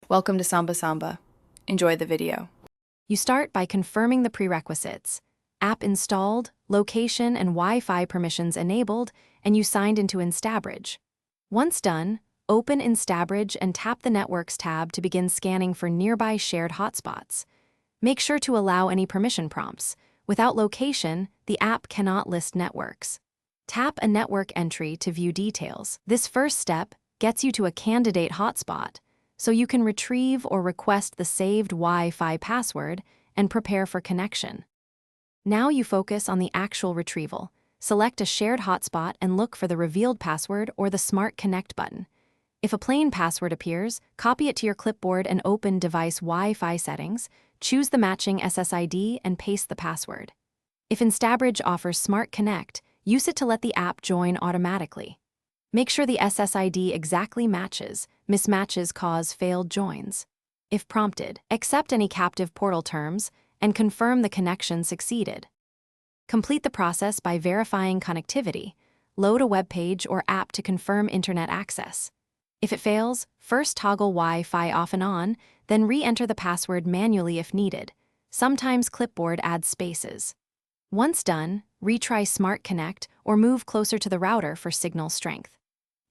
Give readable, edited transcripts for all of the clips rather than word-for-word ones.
Welcome to Samba Samba. Enjoy the video. You start by confirming the prerequisites: app installed, location and Wi-Fi permissions enabled, and you signed into Instabridge. Once done, open Instabridge and tap the Networks tab to begin scanning for nearby shared hotspots. Make sure to allow any permission prompts. Without location, the app cannot list networks. Tap a network entry to view details. This first step gets you to a candidate hotspot, so you can retrieve or request the saved Wi-Fi password and prepare for connection. Now you focus on the actual retrieval. Select a shared hotspot and look for the revealed password or the Smart Connect button. If a plain password appears, copy it to your clipboard and open Device Wi-Fi settings, choose the matching SSID and paste the password. If Instabridge offers Smart Connect, use it to let the app join automatically. Make sure the SSID exactly matches. Mismatches cause failed joins. If prompted, accept any captive portal terms and confirm the connection succeeded. Complete the process by verifying connectivity. Load a web page or app to confirm internet access. If it fails, first toggle Wi-Fi off and on, then re-enter the password manually if needed. Sometimes Clipboard adds spaces. Once done, retry Smart Connect or move closer to the router for signal strength.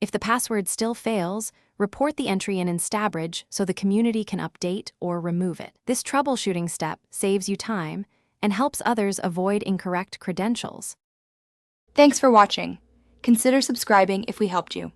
If the password still fails, report the entry in Instabridge so the community can update or remove it. This troubleshooting step saves you time and helps others avoid incorrect credentials. Thanks for watching. Consider subscribing if we helped you.